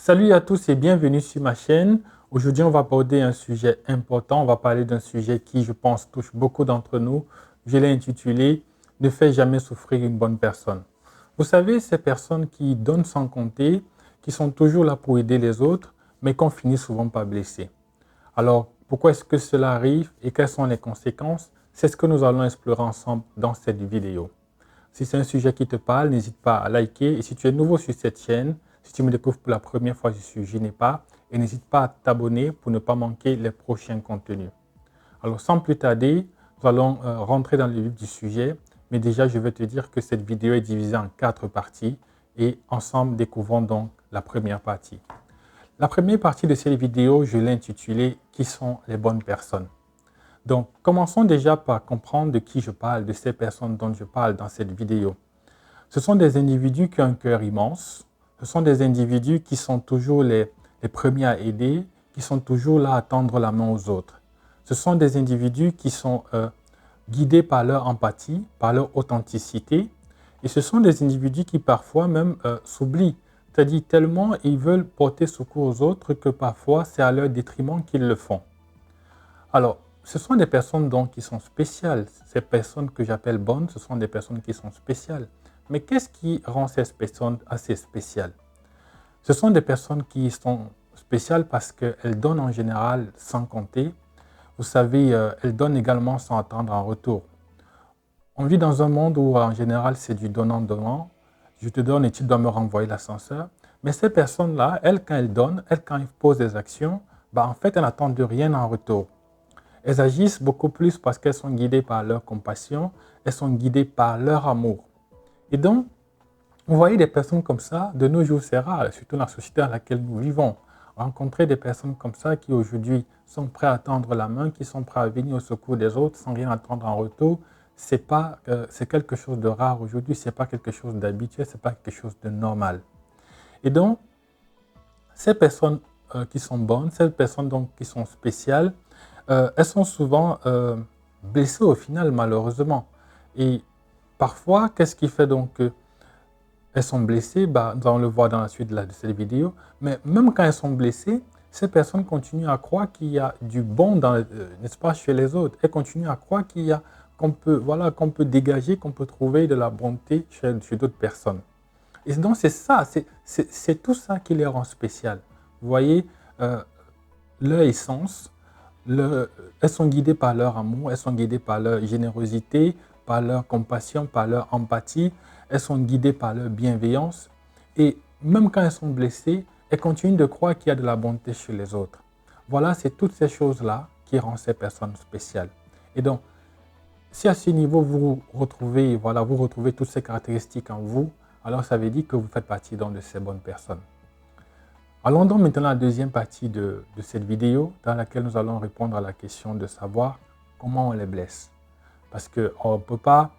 Salut à tous et bienvenue sur ma chaîne. Aujourd'hui, on va aborder un sujet important. On va parler d'un sujet qui, je pense, touche beaucoup d'entre nous. Je l'ai intitulé « Ne fais jamais souffrir une bonne personne ». Vous savez, ces personnes qui donnent sans compter, qui sont toujours là pour aider les autres, mais qu'on finit souvent par blesser. Alors, pourquoi est-ce que cela arrive et quelles sont les conséquences? C'est ce que nous allons explorer ensemble dans cette vidéo. Si c'est un sujet qui te parle, n'hésite pas à liker. Et si tu es nouveau sur cette chaîne, si tu me découvres pour la première fois, je suis Gêné pas. Et n'hésite pas à t'abonner pour ne pas manquer les prochains contenus. Alors sans plus tarder, nous allons rentrer dans le vif du sujet. Mais déjà, je vais te dire que cette vidéo est divisée en 4 parties. Et ensemble, découvrons donc la première partie. La première partie de cette vidéo, je l'ai intitulée « Qui sont les bonnes personnes ?» Donc, commençons déjà par comprendre de qui je parle, de ces personnes dont je parle dans cette vidéo. Ce sont des individus qui ont un cœur immense. Ce sont des individus qui sont toujours les premiers à aider, qui sont toujours là à tendre la main aux autres. Ce sont des individus qui sont guidés par leur empathie, par leur authenticité. Et ce sont des individus qui parfois même s'oublient. C'est-à-dire tellement ils veulent porter secours aux autres que parfois c'est à leur détriment qu'ils le font. Alors, ce sont des personnes donc qui sont spéciales. Ces personnes que j'appelle bonnes, ce sont des personnes qui sont spéciales. Mais qu'est-ce qui rend ces personnes assez spéciales? Ce sont des personnes qui sont spéciales parce qu'elles donnent en général sans compter. Vous savez, elles donnent également sans attendre en retour. On vit dans un monde où en général c'est du donnant-donnant. Je te donne et tu dois me renvoyer l'ascenseur. Mais ces personnes-là, elles, quand elles donnent, elles, quand elles posent des actions, en fait, elles n'attendent rien en retour. Elles agissent beaucoup plus parce qu'elles sont guidées par leur compassion, elles sont guidées par leur amour. Et donc, vous voyez des personnes comme ça, de nos jours, c'est rare, surtout dans la société dans laquelle nous vivons. Rencontrer des personnes comme ça qui aujourd'hui sont prêtes à tendre la main, qui sont prêtes à venir au secours des autres sans rien attendre en retour, c'est quelque chose de rare aujourd'hui, ce n'est pas quelque chose d'habituel, ce n'est pas quelque chose de normal. Et donc, ces personnes qui sont bonnes, ces personnes donc qui sont spéciales, elles sont souvent blessées au final, malheureusement. Et parfois, qu'est-ce qui fait donc qu'elles sont blessées? Nous allons le voir dans la suite de cette vidéo. Mais même quand elles sont blessées, ces personnes continuent à croire qu'il y a du bon, n'est-ce pas, chez les autres. Elles continuent à croire qu'on peut dégager, qu'on peut trouver de la bonté chez d'autres personnes. Et donc, c'est ça, c'est tout ça qui les rend spéciales. Vous voyez, leur essence, elles sont guidées par leur amour, elles sont guidées par leur générosité, par leur compassion, par leur empathie, elles sont guidées par leur bienveillance. Et même quand elles sont blessées, elles continuent de croire qu'il y a de la bonté chez les autres. Voilà, c'est toutes ces choses-là qui rendent ces personnes spéciales. Et donc, si à ce niveau, vous retrouvez toutes ces caractéristiques en vous, alors ça veut dire que vous faites partie donc de ces bonnes personnes. Allons donc maintenant à la deuxième partie de cette vidéo dans laquelle nous allons répondre à la question de savoir comment on les blesse. Parce qu'on ne peut pas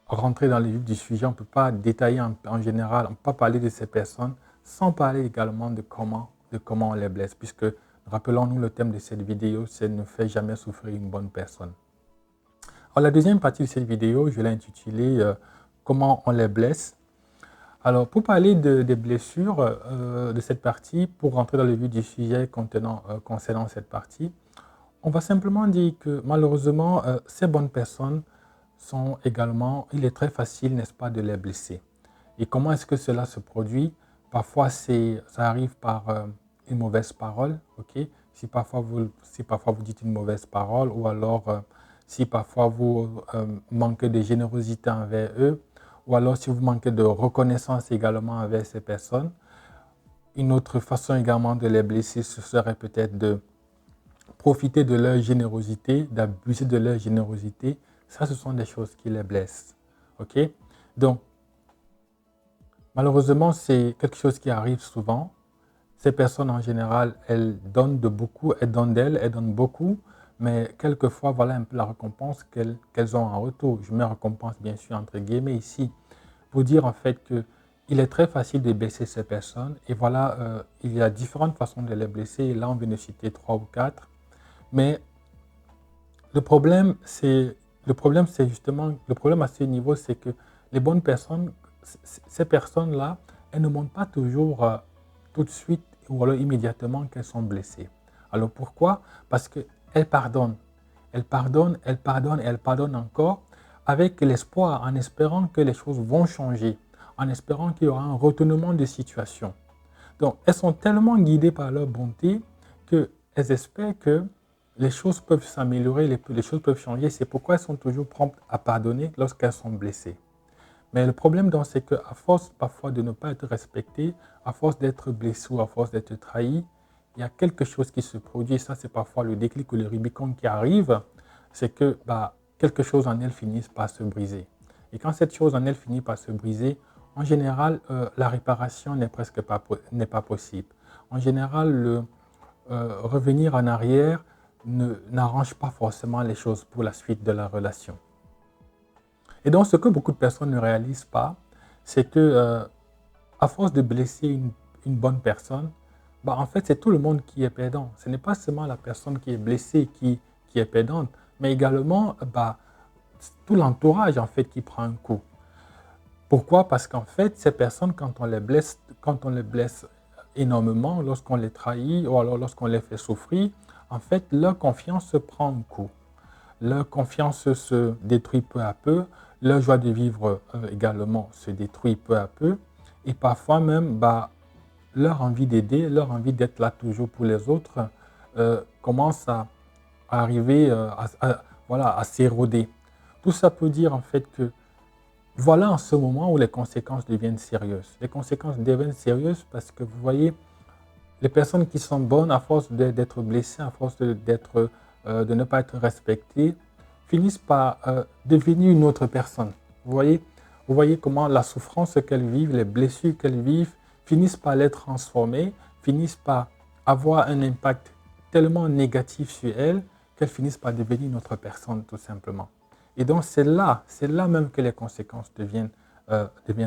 rentrer dans le vif du sujet, on ne peut pas détailler en général, on ne peut pas parler de ces personnes sans parler également de comment on les blesse. Puisque, rappelons-nous, le thème de cette vidéo, c'est « Ne fais jamais souffrir une bonne personne ». Alors la deuxième partie de cette vidéo, je l'ai intitulée « Comment on les blesse ». Alors, pour parler des blessures de cette partie, pour rentrer dans le vif du sujet concernant cette partie, on va simplement dire que malheureusement, ces bonnes personnes sont également, il est très facile, n'est-ce pas, de les blesser. Et comment est-ce que cela se produit? Parfois, ça arrive par une mauvaise parole, ok? Si parfois vous dites une mauvaise parole, ou alors si parfois vous manquez de générosité envers eux, ou alors si vous manquez de reconnaissance également avec ces personnes. Une autre façon également de les blesser, ce serait peut-être de profiter de leur générosité, d'abuser de leur générosité. Ça, ce sont des choses qui les blessent. Ok? Donc, malheureusement, c'est quelque chose qui arrive souvent. Ces personnes, en général, elles donnent de beaucoup, elles donnent d'elles, elles donnent beaucoup, mais quelquefois, voilà un peu la récompense qu'elles ont en retour. Je mets récompense, bien sûr, entre guillemets ici, pour dire en fait qu'il est très facile de blesser ces personnes. Et voilà, il y a différentes façons de les blesser. Et là, on vient de citer 3 ou 4. Mais le problème à ce niveau, c'est que les bonnes personnes, ces personnes-là, elles ne montrent pas toujours tout de suite ou alors immédiatement qu'elles sont blessées. Alors pourquoi? Parce qu'elles pardonnent. Elles pardonnent, elles pardonnent et elles pardonnent encore avec l'espoir, en espérant que les choses vont changer, en espérant qu'il y aura un retournement de situation. Donc, elles sont tellement guidées par leur bonté qu'elles espèrent que les choses peuvent s'améliorer, les choses peuvent changer. C'est pourquoi elles sont toujours promptes à pardonner lorsqu'elles sont blessées. Mais le problème, c'est qu'à force parfois de ne pas être respectées, à force d'être blessées ou à force d'être trahies, il y a quelque chose qui se produit. Ça, c'est parfois le déclic ou le Rubicon qui arrive. C'est que quelque chose en elles finisse par se briser. Et quand cette chose en elles finit par se briser, en général, la réparation n'est pas possible. En général, revenir en arrière n'arrange pas forcément les choses pour la suite de la relation. Et donc, ce que beaucoup de personnes ne réalisent pas, c'est que à force de blesser une bonne personne, en fait, c'est tout le monde qui est perdant. Ce n'est pas seulement la personne qui est blessée qui est perdante, mais également tout l'entourage en fait qui prend un coup. Pourquoi? Parce qu'en fait, ces personnes, quand on les blesse énormément, lorsqu'on les trahit ou alors lorsqu'on les fait souffrir, en fait, leur confiance se prend un coup. Leur confiance se détruit peu à peu, leur joie de vivre également se détruit peu à peu, et parfois même, leur envie d'aider, leur envie d'être là toujours pour les autres commence à arriver à s'éroder. Tout ça peut dire en fait que voilà en ce moment où les conséquences deviennent sérieuses. Les conséquences deviennent sérieuses parce que vous voyez, les personnes qui sont bonnes, à force d'être blessées, à force de ne pas être respectées, finissent par devenir une autre personne. Vous voyez comment la souffrance qu'elles vivent, les blessures qu'elles vivent, finissent par les transformer, finissent par avoir un impact tellement négatif sur elles qu'elles finissent par devenir une autre personne, tout simplement. Et donc, c'est là même que les conséquences deviennent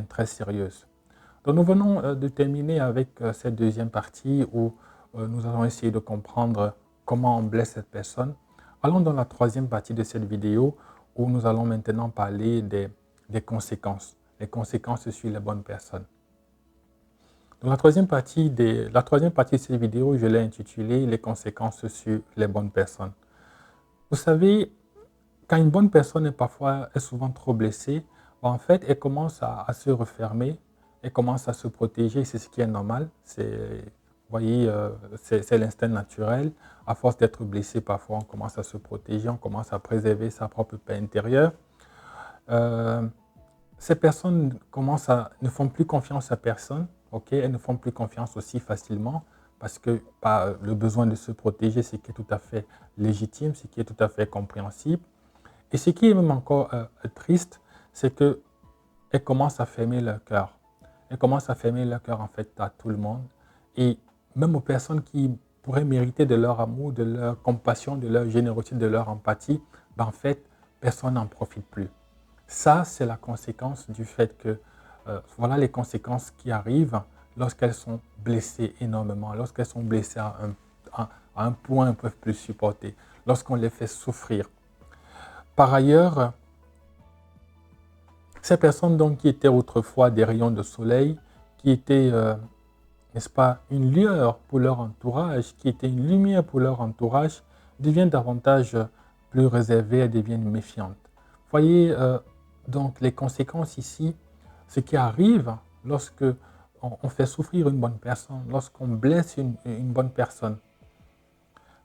très sérieuses. Donc, nous venons de terminer avec cette deuxième partie où nous allons essayer de comprendre comment on blesse cette personne. Allons dans la troisième partie de cette vidéo où nous allons maintenant parler des conséquences, les conséquences sur les bonnes personnes. Donc, la troisième partie de cette vidéo, je l'ai intitulée « Les conséquences sur les bonnes personnes ». Vous savez, quand une bonne personne est souvent trop blessée, en fait, elle commence à se refermer, elle commence à se protéger, c'est ce qui est normal. Vous voyez, c'est l'instinct naturel. À force d'être blessé, parfois, on commence à se protéger, on commence à préserver sa propre paix intérieure. Ces personnes ne font plus confiance à personne, elles ne font plus confiance aussi facilement parce que le besoin de se protéger, c'est qui est tout à fait légitime, ce qui est tout à fait compréhensible. Et ce qui est même encore triste, c'est qu'elles commencent à fermer leur cœur. Elles commencent à fermer leur cœur en fait à tout le monde et même aux personnes qui pourraient mériter de leur amour, de leur compassion, de leur générosité, de leur empathie, en fait, personne n'en profite plus. Ça, c'est la conséquence du fait que, voilà les conséquences qui arrivent lorsqu'elles sont blessées énormément, lorsqu'elles sont blessées à un point qu'elles ne peuvent plus supporter, lorsqu'on les fait souffrir. Par ailleurs, ces personnes donc qui étaient autrefois des rayons de soleil, qui étaient, n'est-ce pas, une lueur pour leur entourage, qui étaient une lumière pour leur entourage, deviennent davantage plus réservées, elles deviennent méfiantes. Vous voyez donc les conséquences ici, ce qui arrive lorsque on fait souffrir une bonne personne, lorsqu'on blesse une bonne personne.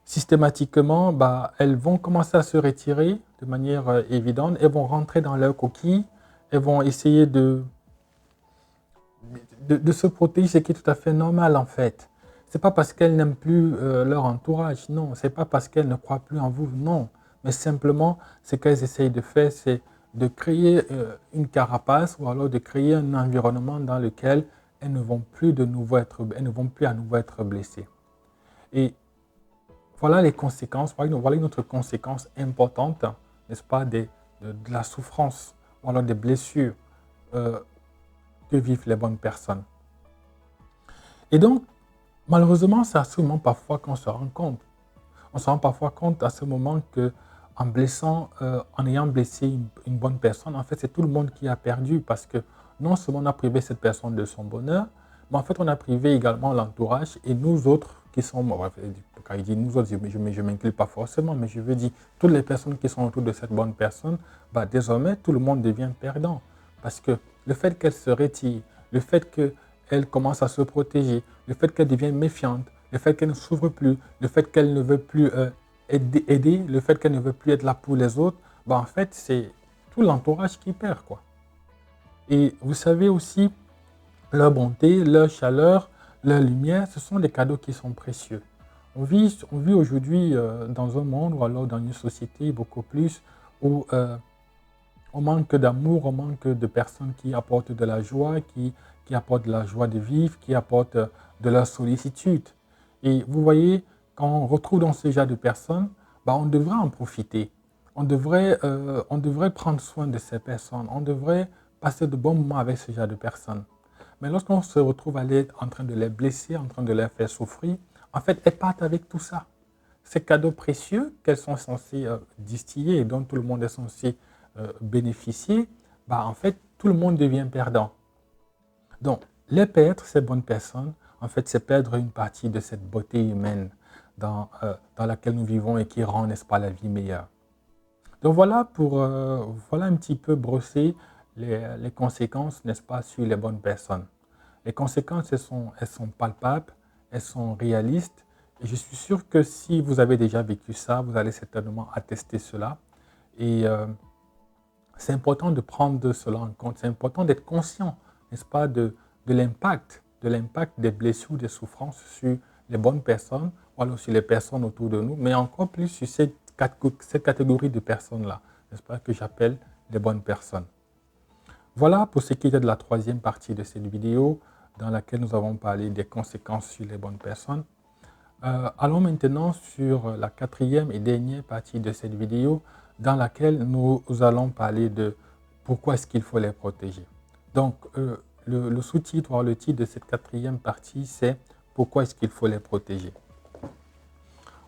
Systématiquement, elles vont commencer à se retirer de manière évidente, elles vont rentrer dans leur coquille, elles vont essayer de se protéger, ce qui est tout à fait normal en fait. Ce n'est pas parce qu'elles n'aiment plus leur entourage, non. Ce n'est pas parce qu'elles ne croient plus en vous, non. Mais simplement, ce qu'elles essayent de faire, c'est de créer une carapace ou alors de créer un environnement dans lequel elles ne vont plus à nouveau être blessées. Et voilà les conséquences, voilà une autre conséquence importante, n'est-ce pas, de la souffrance, ou alors des blessures que vivent les bonnes personnes. Et donc, malheureusement, c'est à ce moment parfois qu'on se rend compte. On se rend parfois compte à ce moment en ayant blessé une bonne personne, en fait, c'est tout le monde qui a perdu parce que non seulement on a privé cette personne de son bonheur, Mais en fait, on a privé également l'entourage et nous autres qui sont, bon, bref, quand il dit nous autres, je ne m'inclus pas forcément, mais je veux dire, toutes les personnes qui sont autour de cette bonne personne, bah, désormais, tout le monde devient perdant. Parce que le fait qu'elle se retire, le fait qu'elle commence à se protéger, le fait qu'elle devienne méfiante, le fait qu'elle ne s'ouvre plus, le fait qu'elle ne veut plus aider, le fait qu'elle ne veut plus être là pour les autres, bah, en fait, c'est tout l'entourage qui perd, quoi. Et vous savez aussi, leur bonté, leur chaleur, leur lumière, ce sont des cadeaux qui sont précieux. On vit aujourd'hui dans un monde ou alors dans une société beaucoup plus où on manque d'amour, on manque de personnes qui apportent de la joie, qui apportent de la joie de vivre, qui apportent de la sollicitude. Et vous voyez, quand on retrouve dans ce genre de personnes, bah, on devrait en profiter. On devrait prendre soin de ces personnes. On devrait passer de bons moments avec ce genre de personnes. Mais lorsqu'on se retrouve à aller en train de les blesser, en train de les faire souffrir, en fait, elles partent avec tout ça. Ces cadeaux précieux qu'elles sont censées distiller et dont tout le monde est censé bénéficier, bah, en fait, tout le monde devient perdant. Donc, les perdre, ces bonnes personnes, en fait, c'est perdre une partie de cette beauté humaine dans laquelle nous vivons et qui rend, n'est-ce pas, la vie meilleure. Donc voilà voilà un petit peu brosser les conséquences, n'est-ce pas, sur les bonnes personnes. Les conséquences, elles sont palpables, elles sont réalistes. Et je suis sûr que si vous avez déjà vécu ça, vous allez certainement attester cela. Et c'est important de prendre cela en compte. C'est important d'être conscient, n'est-ce pas, de l'impact des blessures, des souffrances sur les bonnes personnes, ou alors sur les personnes autour de nous, mais encore plus sur cette catégorie de personnes-là, n'est-ce pas, que j'appelle les bonnes personnes. Voilà pour ce qui est de la troisième partie de cette vidéo, dans laquelle nous avons parlé des conséquences sur les bonnes personnes. Allons maintenant sur la quatrième et dernière partie de cette vidéo, dans laquelle nous allons parler de pourquoi est-ce qu'il faut les protéger. Donc, le sous-titre ou le titre de cette quatrième partie, c'est pourquoi est-ce qu'il faut les protéger.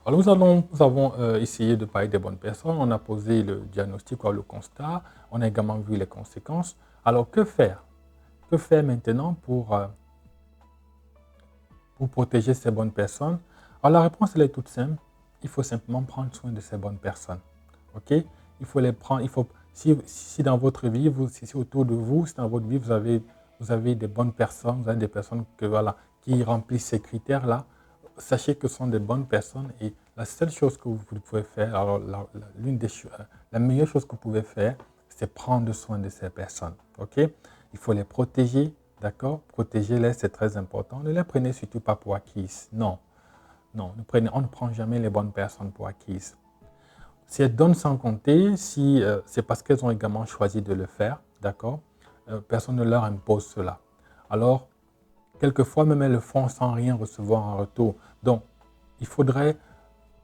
Alors, nous avons essayé de parler des bonnes personnes, on a posé le diagnostic ou le constat, on a également vu les conséquences. Alors, que faire? Que faire maintenant pour protéger ces bonnes personnes? Alors, la réponse, elle est toute simple. Il faut simplement prendre soin de ces bonnes personnes. OK? Il faut les prendre. Si dans votre vie, si autour de vous, si dans votre vie, vous avez des bonnes personnes, vous avez des personnes qui remplissent ces critères-là, sachez que ce sont des bonnes personnes et la seule chose que vous pouvez faire, alors la meilleure chose que vous pouvez faire, c'est prendre soin de ces personnes. OK? Il faut les protéger, d'accord? Protéger-les, c'est très important. Ne les prenez surtout pas pour acquises. Non. Non, on ne prend jamais les bonnes personnes pour acquises. Si elles donnent sans compter, c'est parce qu'elles ont également choisi de le faire, d'accord? Personne ne leur impose cela. Alors, quelquefois, même elles le font sans rien recevoir en retour. Donc, il faudrait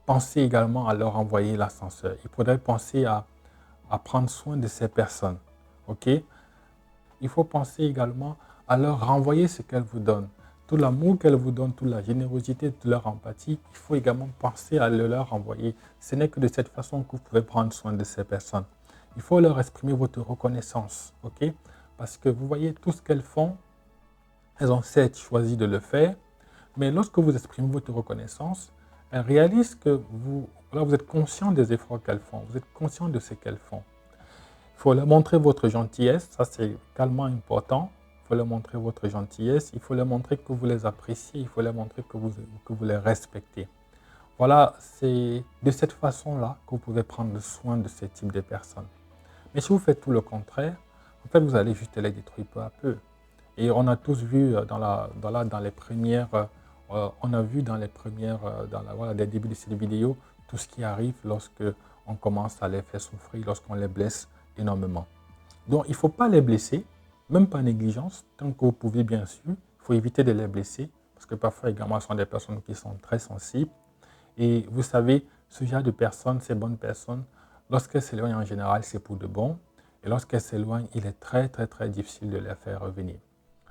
penser également à leur envoyer l'ascenseur. Il faudrait penser à prendre soin de ces personnes. OK? Il faut penser également à leur renvoyer ce qu'elles vous donnent. Tout l'amour qu'elles vous donnent, toute la générosité, toute leur empathie, il faut également penser à le leur renvoyer. Ce n'est que de cette façon que vous pouvez prendre soin de ces personnes. Il faut leur exprimer votre reconnaissance. OK? Parce que vous voyez, tout ce qu'elles font, elles ont certes choisi de le faire, mais lorsque vous exprimez votre reconnaissance, elles réalisent que vous êtes conscient des efforts qu'elles font, vous êtes conscient de ce qu'elles font. Il faut leur montrer votre gentillesse, ça c'est également important. Il faut leur montrer votre gentillesse, il faut leur montrer que vous les appréciez, il faut leur montrer que vous les respectez. Voilà, c'est de cette façon-là que vous pouvez prendre soin de ce type de personnes. Mais si vous faites tout le contraire, en fait, vous allez juste les détruire peu à peu. Et on a tous vu dans les premières, on a vu dans les premières, les débuts de cette vidéo, tout ce qui arrive lorsque on commence à les faire souffrir, lorsqu'on les blesse énormément. Donc, il ne faut pas les blesser, même pas négligence, tant que vous pouvez bien sûr. Il faut éviter de les blesser, parce que parfois également, ce sont des personnes qui sont très sensibles. Et vous savez, ce genre de personnes, ces bonnes personnes, lorsqu'elles s'éloignent en général, c'est pour de bon. Et lorsqu'elles s'éloignent, il est très, très, très difficile de les faire revenir.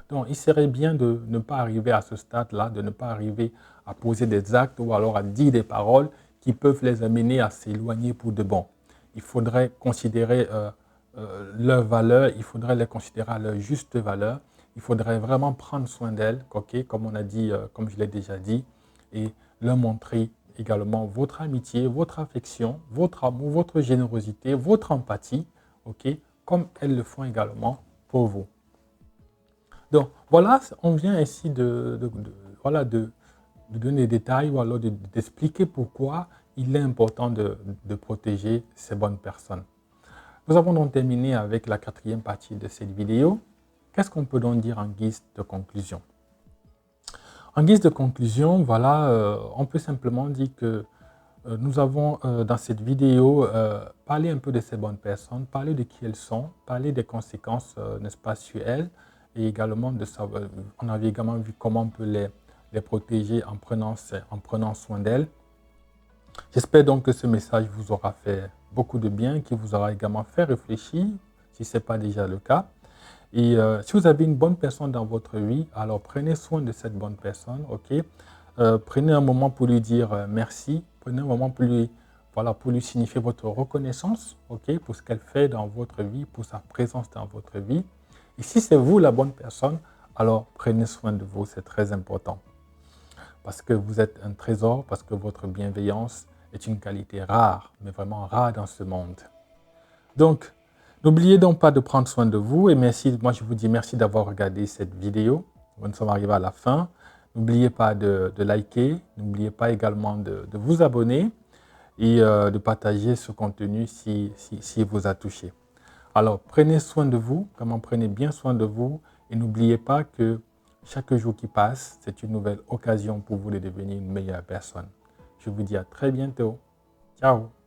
Donc, il serait bien de ne pas arriver à ce stade-là, de ne pas arriver à poser des actes ou alors à dire des paroles qui peuvent les amener à s'éloigner pour de bon. Il faudrait considérer leurs valeurs, il faudrait les considérer à leur juste valeur. il faudrait vraiment prendre soin d'elles, ok, comme on a dit, comme je l'ai déjà dit, et leur montrer également votre amitié, votre affection, votre amour, votre générosité, votre empathie, ok, comme elles le font également pour vous. Donc voilà, on vient ici voilà, de donner des détails ou alors d'expliquer pourquoi il est important de protéger ces bonnes personnes. Nous avons donc terminé avec la quatrième partie de cette vidéo. Qu'est-ce qu'on peut donc dire en guise de conclusion? En guise de conclusion, voilà, on peut simplement dire que nous avons dans cette vidéo parlé un peu de ces bonnes personnes, parlé de qui elles sont, parlé des conséquences, n'est-ce pas, sur elles, et également de savoir, on avait également vu comment on peut les protéger en prenant soin d'elles. J'espère donc que ce message vous aura fait beaucoup de bien, qui vous aura également fait réfléchir, si ce n'est pas déjà le cas. Et si vous avez une bonne personne dans votre vie, alors prenez soin de cette bonne personne, ok? Prenez un moment pour lui dire merci, prenez un moment pour lui, voilà, pour lui signifier votre reconnaissance, ok? Pour ce qu'elle fait dans votre vie, pour sa présence dans votre vie. Et si c'est vous la bonne personne, alors prenez soin de vous, c'est très important. Parce que vous êtes un trésor, parce que votre bienveillance est une qualité rare, mais vraiment rare dans ce monde. Donc, n'oubliez donc pas de prendre soin de vous et merci, moi je vous dis merci d'avoir regardé cette vidéo. Nous sommes arrivés à la fin. N'oubliez pas de liker, n'oubliez pas également de vous abonner et de partager ce contenu si vous a touché. Alors, prenez soin de vous, comment prenez bien soin de vous et n'oubliez pas que chaque jour qui passe, c'est une nouvelle occasion pour vous de devenir une meilleure personne. Je vous dis à très bientôt. Ciao!